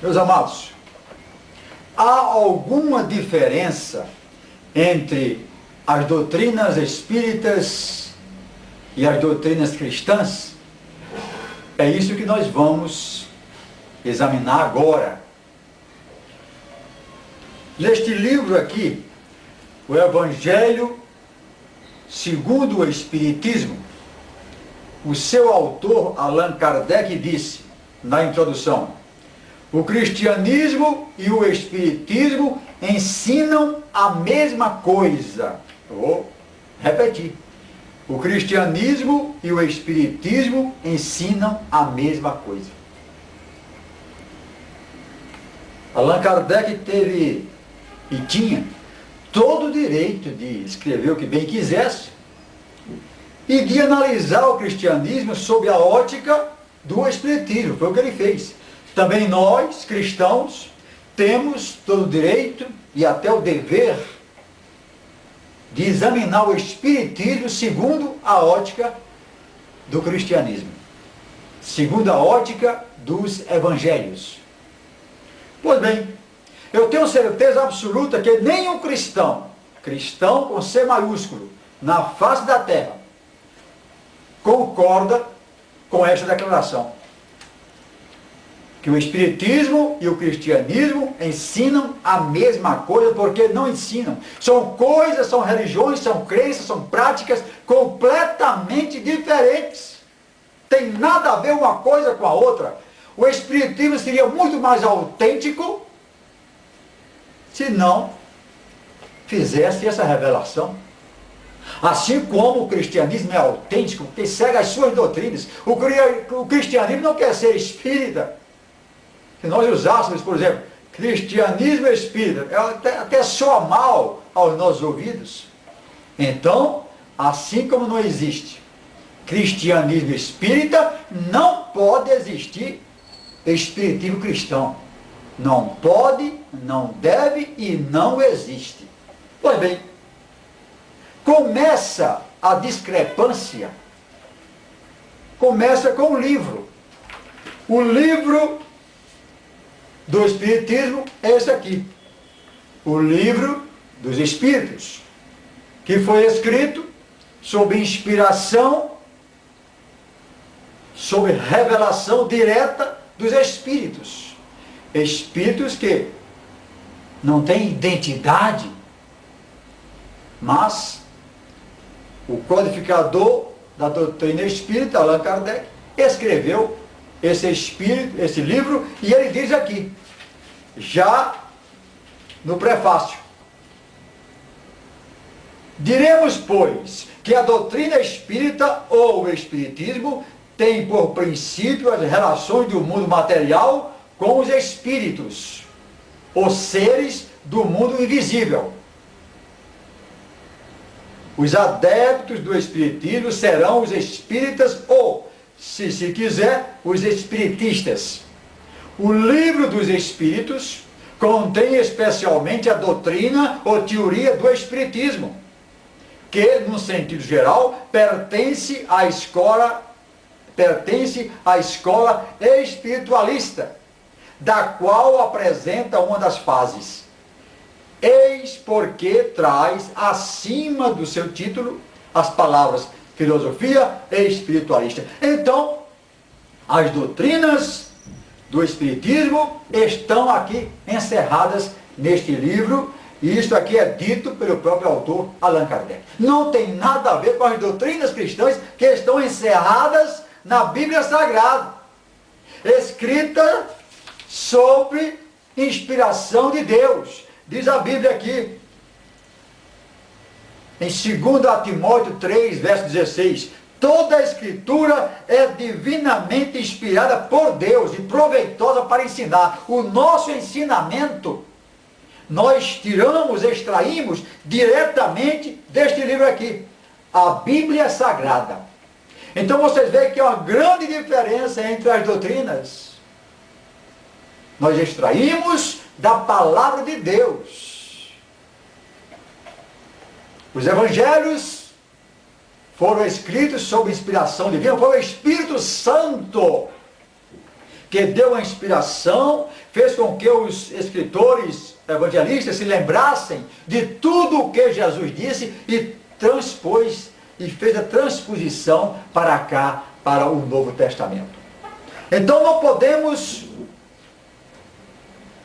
Meus amados, há alguma diferença entre as doutrinas espíritas e as doutrinas cristãs? É isso que nós vamos examinar agora. Neste livro aqui, o Evangelho segundo o Espiritismo, o seu autor, Allan Kardec, disse na introdução: o cristianismo e o espiritismo ensinam a mesma coisa. Vou repetir. O cristianismo e o espiritismo ensinam a mesma coisa. Allan Kardec teve e tinha todo o direito de escrever o que bem quisesse e de analisar o cristianismo sob a ótica do espiritismo. Foi o que ele fez. Também nós, cristãos, temos todo o direito e até o dever de examinar o espiritismo segundo a ótica do cristianismo, segundo a ótica dos evangelhos. Pois bem, eu tenho certeza absoluta que nenhum cristão, cristão com C maiúsculo, na face da terra, concorda com esta declaração. Que o espiritismo e o cristianismo ensinam a mesma coisa, porque não ensinam. São coisas, são religiões, são crenças, são práticas completamente diferentes. Tem nada a ver uma coisa com a outra. O espiritismo seria muito mais autêntico se não fizesse essa revelação. Assim como o cristianismo é autêntico, porque segue as suas doutrinas. O cristianismo não quer ser espírita. Se nós usássemos, por exemplo, cristianismo espírita, até soa mal aos nossos ouvidos. Então, assim como não existe cristianismo espírita, não pode existir espiritismo cristão. Não pode, não deve e não existe. Pois bem, começa a discrepância, começa com o livro. O livro do Espiritismo é esse aqui, o Livro dos Espíritos, que foi escrito sob inspiração, sob revelação direta dos Espíritos. Espíritos que não têm identidade, mas o codificador da doutrina espírita, Allan Kardec, escreveu esse livro, e ele diz aqui, já no prefácio: diremos, pois, que a doutrina espírita ou o espiritismo tem por princípio as relações do mundo material com os espíritos, os seres do mundo invisível. Os adeptos do espiritismo serão os espíritas ou, se quiser, os espiritistas. O livro dos Espíritos contém especialmente a doutrina ou teoria do espiritismo, que, num sentido geral, pertence à escola espiritualista, da qual apresenta uma das fases. Eis porque traz acima do seu título as palavras filosofia espiritualista. Então, as doutrinas do espiritismo estão aqui encerradas neste livro, e isto aqui é dito pelo próprio autor Allan Kardec. Não tem nada a ver com as doutrinas cristãs que estão encerradas na Bíblia Sagrada, escrita sob inspiração de Deus. Diz a Bíblia aqui, em 2 Timóteo 3, verso 16, toda a Escritura é divinamente inspirada por Deus e proveitosa para ensinar. O nosso ensinamento, nós extraímos diretamente deste livro aqui, a Bíblia Sagrada. Então vocês veem que há uma grande diferença entre as doutrinas. Nós extraímos da palavra de Deus. Os evangelhos foram escritos sob inspiração divina, foi o Espírito Santo que deu a inspiração, fez com que os escritores evangelistas se lembrassem de tudo o que Jesus disse e transpôs e fez a transposição para cá, para o Novo Testamento. Então não podemos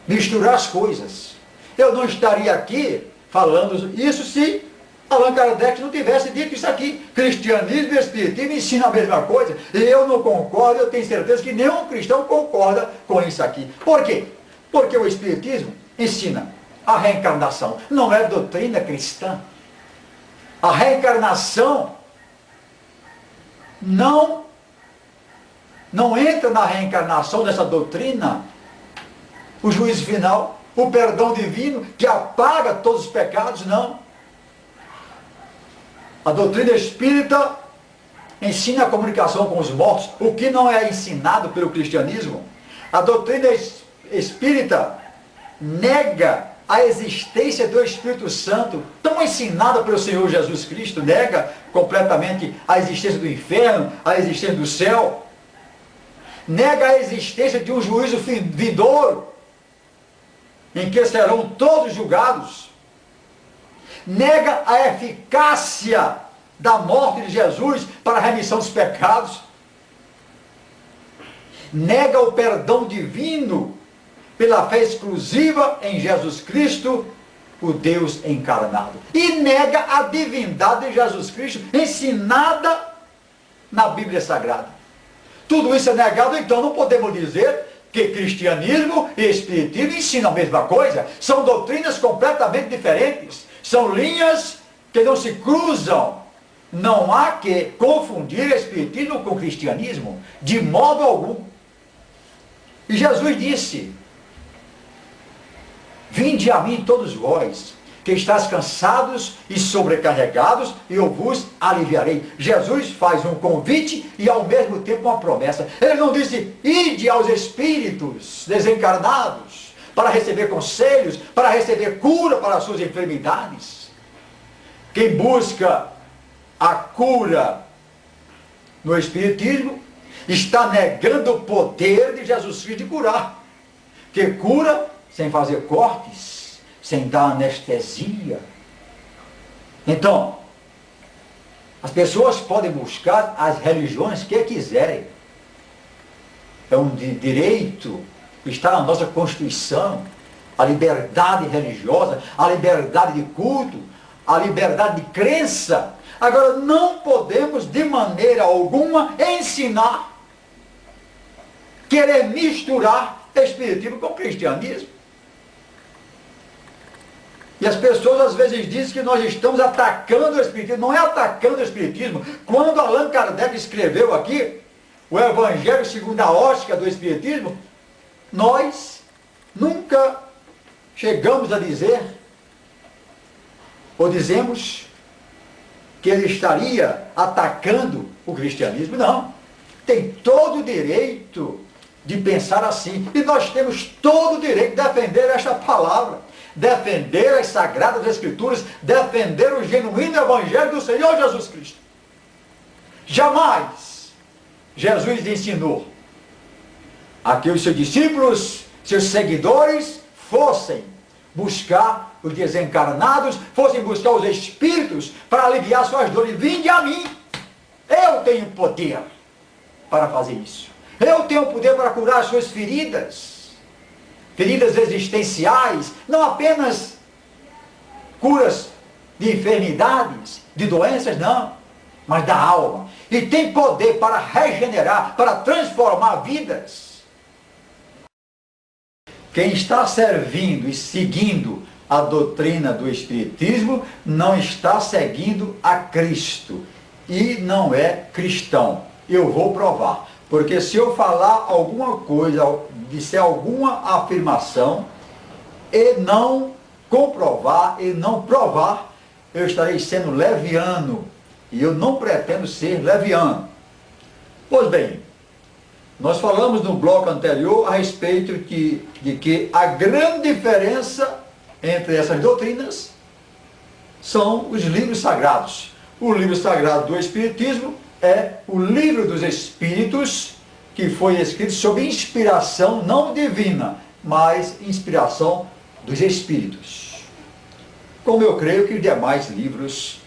misturar as coisas. Eu não estaria aqui falando isso se Allan Kardec não tivesse dito isso aqui. Cristianismo e Espiritismo ensinam a mesma coisa. E eu não concordo, eu tenho certeza que nenhum cristão concorda com isso aqui. Por quê? Porque o Espiritismo ensina a reencarnação. Não é doutrina cristã. A reencarnação não entra na reencarnação dessa doutrina o juízo final, o perdão divino que apaga todos os pecados, não. A doutrina espírita ensina a comunicação com os mortos, o que não é ensinado pelo cristianismo. A doutrina espírita nega a existência do Espírito Santo, tão ensinada pelo Senhor Jesus Cristo, nega completamente a existência do inferno, a existência do céu, nega a existência de um juízo vindouro, em que serão todos julgados, nega a eficácia da morte de Jesus para a remissão dos pecados, nega o perdão divino pela fé exclusiva em Jesus Cristo, o Deus encarnado, e nega a divindade de Jesus Cristo ensinada na Bíblia Sagrada. Tudo isso é negado, então não podemos dizer que cristianismo e espiritismo ensinam a mesma coisa. São doutrinas completamente diferentes. São linhas que não se cruzam. Não há que confundir espiritismo com cristianismo, de modo algum. E Jesus disse: vinde a mim todos vós, que estáis cansados e sobrecarregados, e eu vos aliviarei. Jesus faz um convite e ao mesmo tempo uma promessa. Ele não disse, ide aos espíritos desencarnados, para receber conselhos, para receber cura para as suas enfermidades. Quem busca a cura no espiritismo está negando o poder de Jesus Cristo de curar. Que cura sem fazer cortes, sem dar anestesia. Então, as pessoas podem buscar as religiões que quiserem. É um direito, está na nossa Constituição, a liberdade religiosa, a liberdade de culto, a liberdade de crença. Agora, não podemos de maneira alguma ensinar, querer misturar espiritismo com cristianismo. E as pessoas às vezes dizem que nós estamos atacando o espiritismo. Não é atacando o espiritismo. Quando Allan Kardec escreveu aqui o Evangelho segundo a ótica do espiritismo, nós nunca chegamos a dizer, ou dizemos, que ele estaria atacando o cristianismo. Não. Tem todo o direito de pensar assim. E nós temos todo o direito de defender esta palavra, defender as Sagradas Escrituras, defender o genuíno Evangelho do Senhor Jesus Cristo. Jamais Jesus ensinou a que os seus discípulos, seus seguidores, fossem buscar os desencarnados, fossem buscar os espíritos para aliviar suas dores. Vinde a mim, eu tenho poder para fazer isso. Eu tenho poder para curar as suas feridas existenciais, não apenas curas de enfermidades, de doenças, não, mas da alma. E tem poder para regenerar, para transformar vidas. Quem está servindo e seguindo a doutrina do Espiritismo não está seguindo a Cristo e não é cristão. Eu vou provar. Porque se eu falar alguma coisa, disser alguma afirmação e não comprovar e não provar, eu estarei sendo leviano. E eu não pretendo ser leviano. Pois bem, nós falamos no bloco anterior a respeito de que a grande diferença entre essas doutrinas são os livros sagrados. O livro sagrado do Espiritismo é o livro dos Espíritos, que foi escrito sob inspiração não divina, mas inspiração dos Espíritos. Como eu creio que os demais livros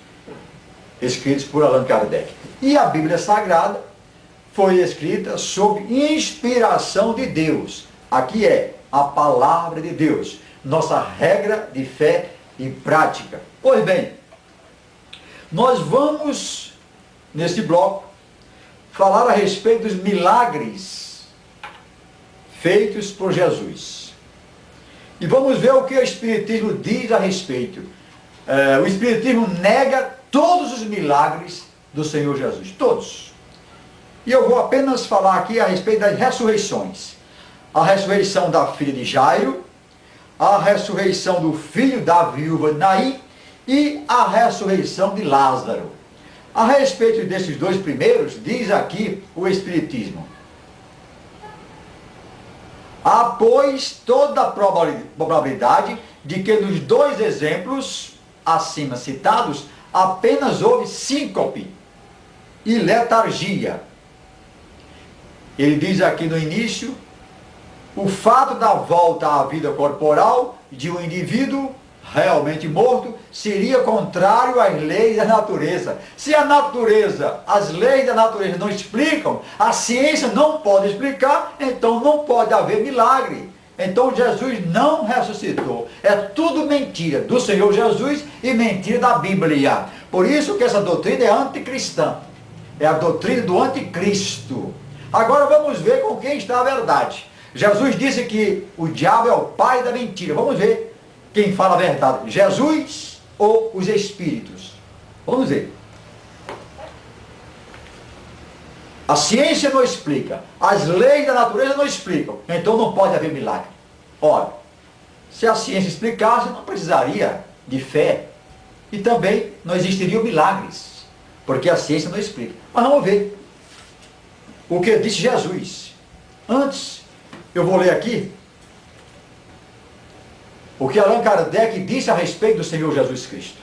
escritos por Allan Kardec. E a Bíblia Sagrada foi escrita sob inspiração de Deus. Aqui é a palavra de Deus, nossa regra de fé e prática. Pois bem, nós vamos, neste bloco, falar a respeito dos milagres feitos por Jesus. E vamos ver o que o Espiritismo diz a respeito. O Espiritismo nega todos os milagres do Senhor Jesus, todos. E eu vou apenas falar aqui a respeito das ressurreições. A ressurreição da filha de Jairo, a ressurreição do filho da viúva de Naim e a ressurreição de Lázaro. A respeito desses dois primeiros, diz aqui o Espiritismo: há, pois, toda a probabilidade de que nos dois exemplos acima citados apenas houve síncope e letargia. Ele diz aqui no início: o fato da volta à vida corporal de um indivíduo realmente morto seria contrário às leis da natureza. Se a natureza, as leis da natureza não explicam, a ciência não pode explicar, então não pode haver milagre. Então Jesus não ressuscitou. É tudo mentira do Senhor Jesus e mentira da Bíblia. Por isso que essa doutrina é anticristã. É a doutrina do anticristo. Agora vamos ver com quem está a verdade. Jesus disse que o diabo é o pai da mentira. Vamos ver quem fala a verdade, Jesus ou os espíritos. Vamos ver. A ciência não explica, as leis da natureza não explicam, então não pode haver milagre. Ora, se a ciência explicasse, não precisaria de fé e também não existiriam milagres, porque a ciência não explica. Mas vamos ver o que disse Jesus. Antes, eu vou ler aqui o que Allan Kardec disse a respeito do Senhor Jesus Cristo.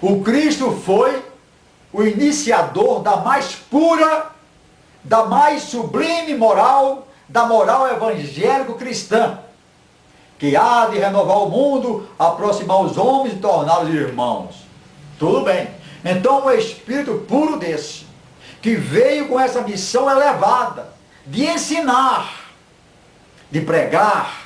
O Cristo foi o iniciador da mais pura, da mais sublime moral, da moral evangélico-cristã, que há de renovar o mundo, aproximar os homens e torná-los irmãos. Tudo bem. Então, o Espírito puro desse, que veio com essa missão elevada, de ensinar, de pregar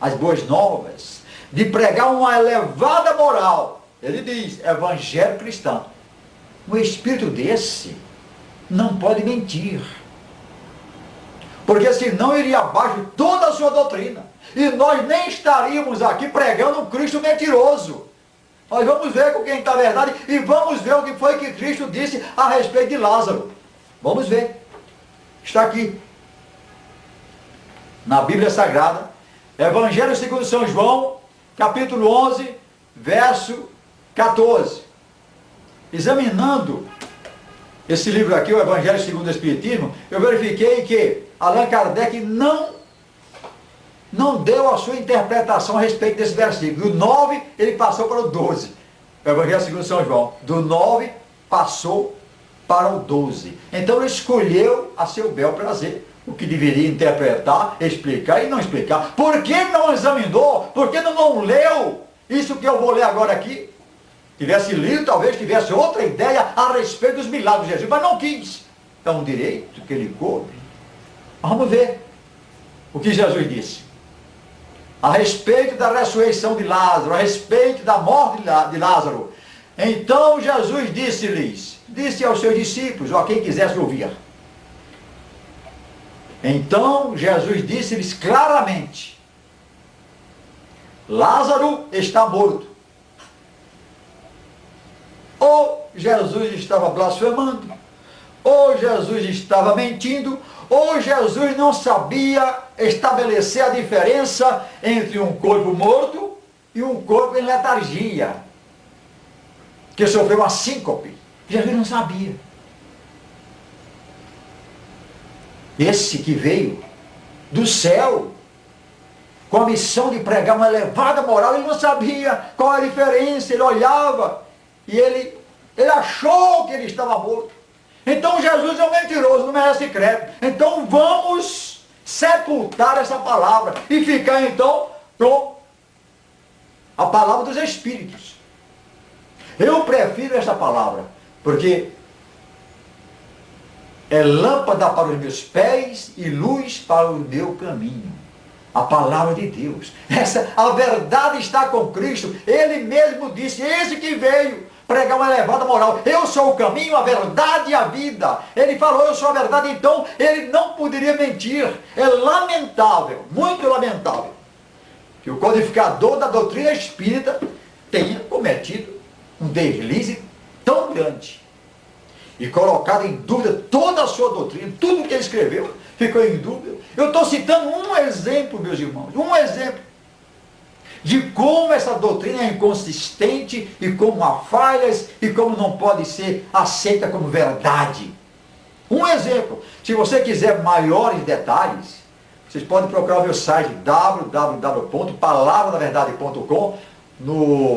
as boas novas, de pregar uma elevada moral. Ele diz, evangelho cristão. Um espírito desse não pode mentir. Porque senão iria abaixo toda a sua doutrina. E nós nem estaríamos aqui pregando um Cristo mentiroso. Nós vamos ver com quem está a verdade e vamos ver o que foi que Cristo disse a respeito de Lázaro. Vamos ver. Está aqui. Na Bíblia Sagrada. Evangelho segundo São João, capítulo 11, verso 14. Examinando esse livro aqui, o Evangelho segundo o Espiritismo, eu verifiquei que Allan Kardec não deu a sua interpretação a respeito desse versículo. Do 9, ele passou para o 12. O Evangelho segundo São João. Do 9, passou para o 12. Então ele escolheu a seu bel prazer o que deveria interpretar, explicar e não explicar. Por que não examinou? Por que não leu isso que eu vou ler agora aqui? Tivesse lido, talvez tivesse outra ideia a respeito dos milagres de Jesus, mas não quis. É um direito que ele coube. Vamos ver o que Jesus disse. A respeito da ressurreição de Lázaro, a respeito da morte de Lázaro. Então Jesus disse aos seus discípulos, ou a quem quisesse ouvir. Então Jesus disse-lhes claramente, Lázaro está morto. Ou Jesus estava blasfemando, ou Jesus estava mentindo, ou Jesus não sabia estabelecer a diferença entre um corpo morto e um corpo em letargia, que sofreu uma síncope. Jesus não sabia. Esse que veio do céu, com a missão de pregar uma elevada moral, ele não sabia qual a diferença, ele olhava e ele achou que ele estava morto. Então Jesus é um mentiroso, não merece crédito. Então vamos sepultar essa palavra e ficar então com a palavra dos Espíritos. Eu prefiro essa palavra, porque é lâmpada para os meus pés e luz para o meu caminho. A palavra de Deus. A verdade está com Cristo. Ele mesmo disse, esse que veio pregar uma elevada moral. Eu sou o caminho, a verdade e a vida. Ele falou, eu sou a verdade, então ele não poderia mentir. É lamentável, muito lamentável, que o codificador da doutrina espírita tenha cometido um deslize tão grande e colocado em dúvida toda a sua doutrina, tudo que ele escreveu ficou em dúvida. Eu estou citando um exemplo, meus irmãos, um exemplo de como essa doutrina é inconsistente e como há falhas e como não pode ser aceita como verdade. Um exemplo. Se você quiser maiores detalhes, vocês podem procurar o meu site www.palavradaverdade.com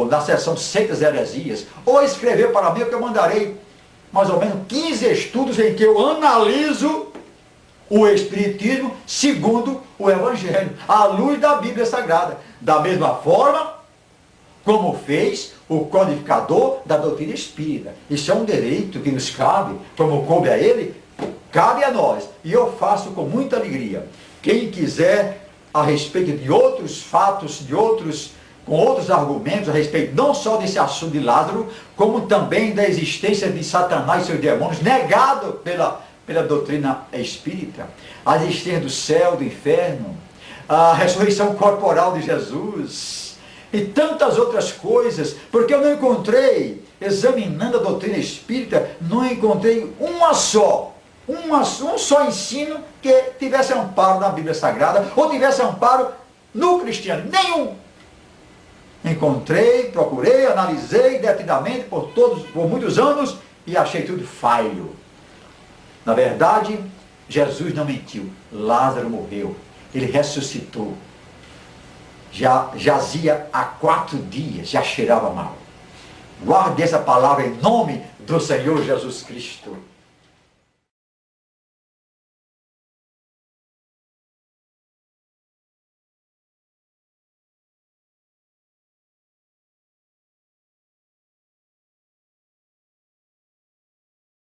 na seção Seitas e Heresias, ou escrever para mim que eu mandarei mais ou menos 15 estudos em que eu analiso o Espiritismo segundo o Evangelho, à luz da Bíblia Sagrada. Da mesma forma como fez o codificador da doutrina espírita. Isso é um direito que nos cabe, como coube a ele, cabe a nós. E eu faço com muita alegria. Quem quiser, a respeito de outros fatos, com outros argumentos a respeito não só desse assunto de Lázaro, como também da existência de Satanás e seus demônios, negado pela doutrina espírita, a existência do céu, do inferno, a ressurreição corporal de Jesus e tantas outras coisas, porque eu não encontrei, examinando a doutrina espírita, não encontrei um só ensino que tivesse amparo na Bíblia Sagrada ou tivesse amparo no cristianismo. Nenhum. Encontrei, procurei, analisei detidamente por muitos anos e achei tudo falho. Na verdade, Jesus não mentiu. Lázaro morreu. Ele ressuscitou. Já jazia há 4 dias, já cheirava mal. Guarde essa palavra em nome do Senhor Jesus Cristo.